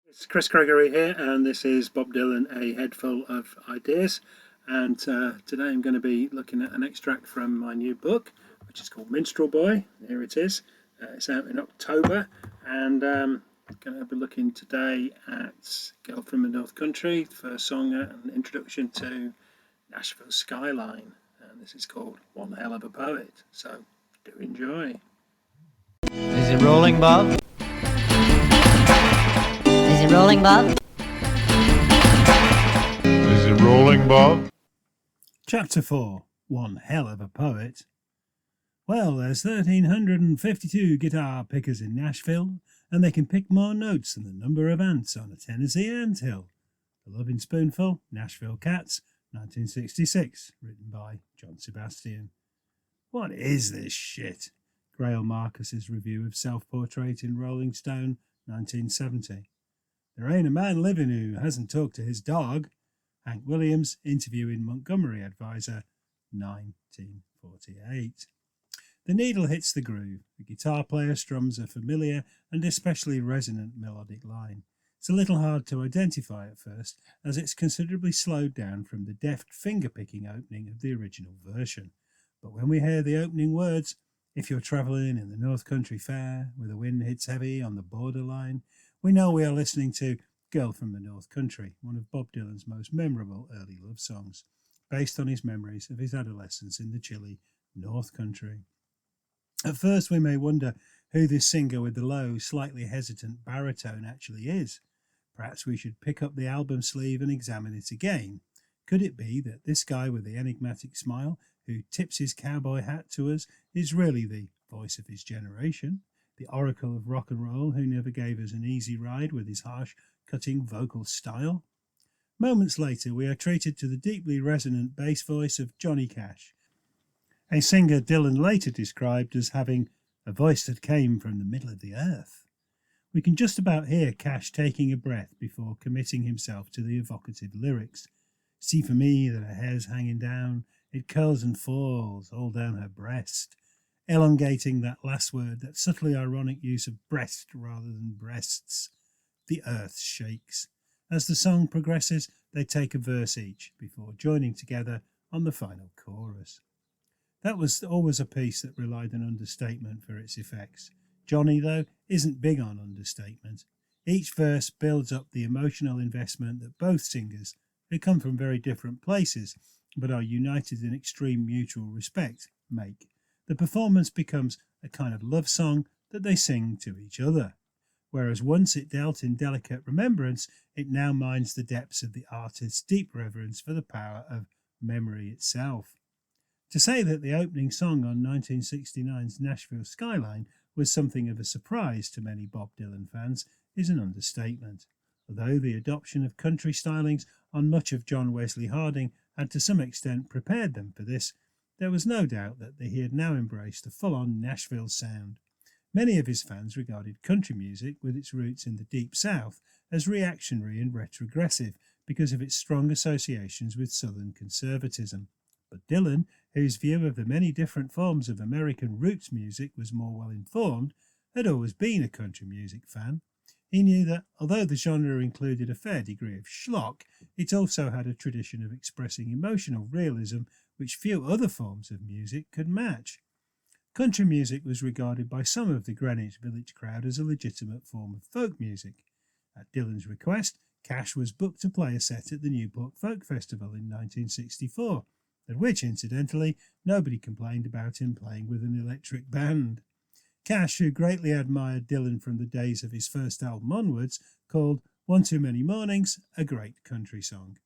It's Chris Gregory here, and this is Bob Dylan, A Head Full of Ideas. And today I'm going to be looking at an extract from my new book, which is called Minstrel Boy. Here it is. It's out in October, and I'm going to be looking today at Girl from the North Country, the first song, an introduction to Nashville Skyline. And this is called One Hell of a Poet. So do enjoy. Is it rolling, Bob? Is it rolling, Bob? Is it rolling, Bob? Chapter 4, One Hell of a Poet. Well, there's 1,352 guitar pickers in Nashville, and they can pick more notes than the number of ants on a Tennessee anthill. The Loving Spoonful, Nashville Cats, 1966, written by John Sebastian. What is this shit? Grail Marcus's review of Self-Portrait in Rolling Stone, 1970. There ain't a man living who hasn't talked to his dog. Hank Williams, interview in Montgomery Advisor, 1948. The needle hits the groove. The guitar player strums a familiar and especially resonant melodic line. It's a little hard to identify at first, as it's considerably slowed down from the deft finger-picking opening of the original version. But when we hear the opening words, "If you're travelling in the North Country Fair, where the wind hits heavy on the borderline," we know we are listening to Girl from the North Country, one of Bob Dylan's most memorable early love songs, based on his memories of his adolescence in the chilly North Country. At first we may wonder who this singer with the low, slightly hesitant baritone actually is. Perhaps we should pick up the album sleeve and examine it again. Could it be that this guy with the enigmatic smile, who tips his cowboy hat to us, is really the voice of his generation? The oracle of rock and roll who never gave us an easy ride with his harsh, cutting vocal style? Moments later, we are treated to the deeply resonant bass voice of Johnny Cash, a singer Dylan later described as having a voice that came from the middle of the earth. We can just about hear Cash taking a breath before committing himself to the evocative lyrics. "See for me that her hair's hanging down, it curls and falls all down her breast," elongating that last word, that subtly ironic use of breast rather than breasts. The earth shakes. As the song progresses, they take a verse each before joining together on the final chorus. That was always a piece that relied on understatement for its effects. Johnny, though, isn't big on understatement. Each verse builds up the emotional investment that both singers, who come from very different places but are united in extreme mutual respect, make. The performance becomes a kind of love song that they sing to each other. Whereas once it dealt in delicate remembrance, it now mines the depths of the artist's deep reverence for the power of memory itself. To say that the opening song on 1969's Nashville Skyline was something of a surprise to many Bob Dylan fans is an understatement. Although the adoption of country stylings on much of John Wesley Harding had to some extent prepared them for this, there was no doubt that he had now embraced a full-on Nashville sound. Many of his fans regarded country music, with its roots in the Deep South, as reactionary and retrogressive because of its strong associations with Southern conservatism. But Dylan, whose view of the many different forms of American roots music was more well informed, had always been a country music fan. He knew that, although the genre included a fair degree of schlock, it also had a tradition of expressing emotional realism which few other forms of music could match. Country music was regarded by some of the Greenwich Village crowd as a legitimate form of folk music. At Dylan's request, Cash was booked to play a set at the Newport Folk Festival in 1964, at which, incidentally, nobody complained about him playing with an electric band. Cash, who greatly admired Dylan from the days of his first album onwards, called One Too Many Mornings a great country song.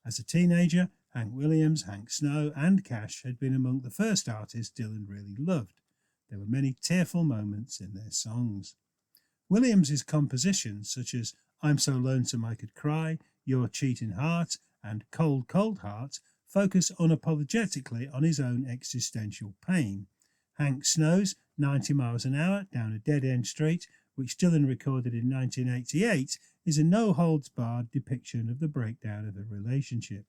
As a teenager, Hank Williams, Hank Snow and Cash had been among the first artists Dylan really loved. There were many tearful moments in their songs. Williams's compositions, such as I'm So Lonesome I Could Cry, Your Cheating Heart and Cold, Cold Heart, focus unapologetically on his own existential pain. Hank Snow's 90 Miles an Hour Down a Dead-End Street, which Dylan recorded in 1988, is a no-holds-barred depiction of the breakdown of a relationship.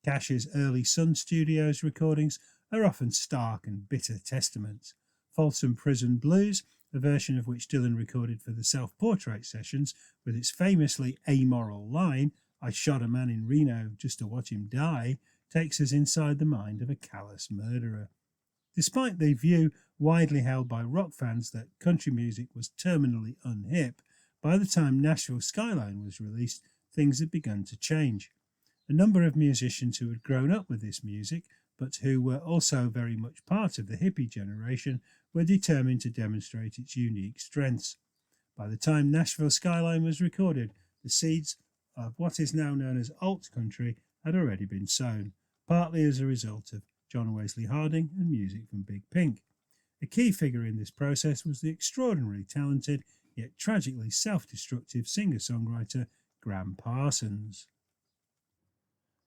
Cash's early Sun Studios recordings are often stark and bitter testaments. Folsom Prison Blues a version of which Dylan recorded for the self-portrait sessions with its famously amoral line, "I shot a man in Reno just to watch him die," takes us inside the mind of a callous murderer. Despite the view widely held by rock fans that country music was terminally unhip, by the time Nashville Skyline was released, things had begun to change. A number of musicians who had grown up with this music, but who were also very much part of the hippie generation, were determined to demonstrate its unique strengths. By the time Nashville Skyline was recorded, the seeds of what is now known as alt country had already been sown, partly as a result of John Wesley Harding and music from Big Pink. A key figure in this process was the extraordinarily talented, yet tragically self-destructive singer-songwriter Gram Parsons.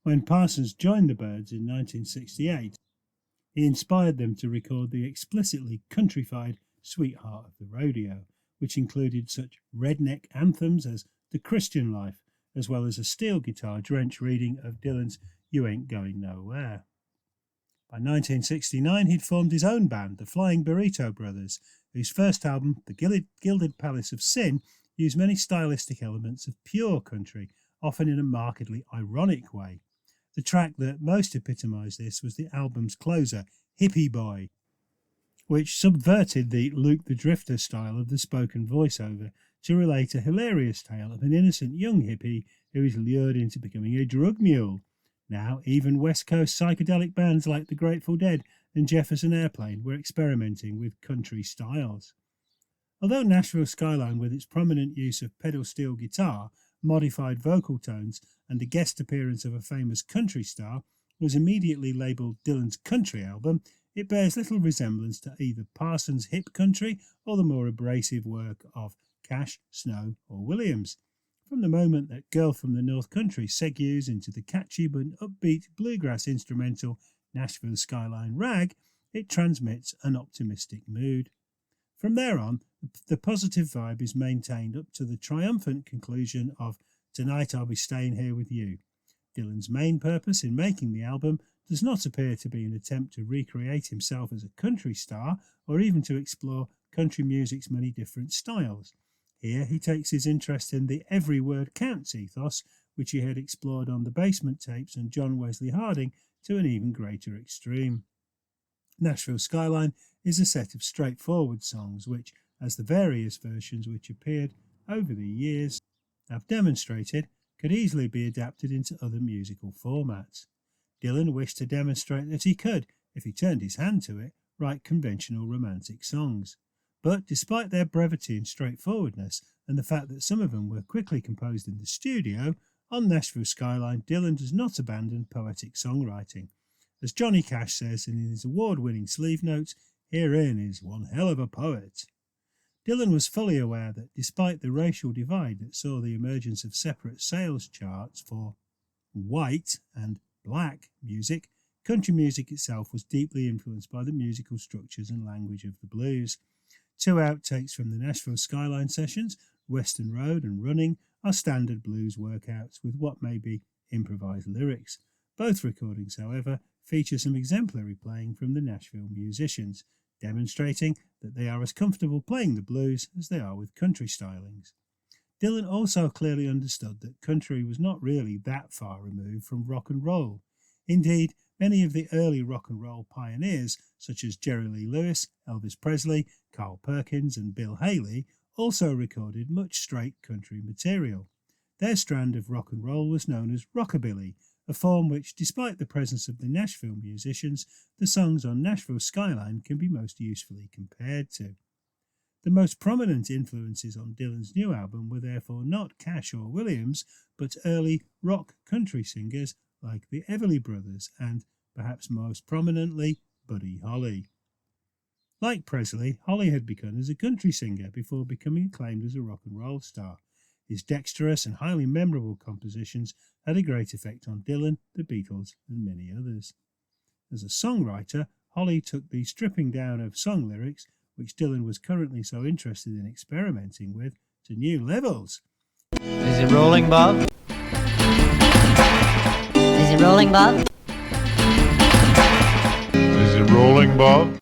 When Parsons joined the Byrds in 1968, he inspired them to record the explicitly countrified Sweetheart of the Rodeo, which included such redneck anthems as The Christian Life, as well as a steel guitar drenched reading of Dylan's You Ain't Going Nowhere. By 1969, he'd formed his own band, the Flying Burrito Brothers, whose first album, The Gilded Palace of Sin, used many stylistic elements of pure country, often in a markedly ironic way. The track that most epitomised this was the album's closer, Hippie Boy, which subverted the Luke the Drifter style of the spoken voiceover to relate a hilarious tale of an innocent young hippie who is lured into becoming a drug mule. Now, even West Coast psychedelic bands like the Grateful Dead and Jefferson Airplane were experimenting with country styles. Although Nashville Skyline, with its prominent use of pedal steel guitar, modified vocal tones, and the guest appearance of a famous country star, was immediately labelled Dylan's country album, it bears little resemblance to either Parsons' hip country or the more abrasive work of Cash, Snow or Williams. From the moment that Girl from the North Country segues into the catchy but upbeat bluegrass instrumental Nashville Skyline Rag, it transmits an optimistic mood. From there on, the positive vibe is maintained up to the triumphant conclusion of Tonight I'll Be Staying Here With You. Dylan's main purpose in making the album does not appear to be an attempt to recreate himself as a country star or even to explore country music's many different styles. Here he takes his interest in the every word counts ethos, which he had explored on the Basement Tapes and John Wesley Harding, to an even greater extreme. Nashville Skyline is a set of straightforward songs which, as the various versions which appeared over the years have demonstrated, could easily be adapted into other musical formats. Dylan wished to demonstrate that he could, if he turned his hand to it, write conventional romantic songs. But despite their brevity and straightforwardness, and the fact that some of them were quickly composed in the studio, on Nashville Skyline, Dylan does not abandon poetic songwriting. As Johnny Cash says in his award-winning sleeve notes, "Herein is one hell of a poet." Dylan was fully aware that despite the racial divide that saw the emergence of separate sales charts for white and black music, country music itself was deeply influenced by the musical structures and language of the blues. Two outtakes from the Nashville Skyline sessions, Western Road and Running, are standard blues workouts with what may be improvised lyrics. Both recordings, however, feature some exemplary playing from the Nashville musicians, demonstrating that they are as comfortable playing the blues as they are with country stylings. Dylan also clearly understood that country was not really that far removed from rock and roll. Indeed, many of the early rock and roll pioneers, such as Jerry Lee Lewis, Elvis Presley, Carl Perkins and Bill Haley, also recorded much straight country material. Their strand of rock and roll was known as rockabilly, a form which, despite the presence of the Nashville musicians, the songs on Nashville Skyline can be most usefully compared to. The most prominent influences on Dylan's new album were therefore not Cash or Williams, but early rock country singers like the Everly Brothers and, perhaps most prominently, Buddy Holly. Like Presley, Holly had begun as a country singer before becoming acclaimed as a rock and roll star. His dexterous and highly memorable compositions had a great effect on Dylan, the Beatles, and many others. As a songwriter, Holly took the stripping down of song lyrics, which Dylan was currently so interested in experimenting with, to new levels. Is it rolling, Bob? Is it rolling, Bob? Is it rolling, Bob?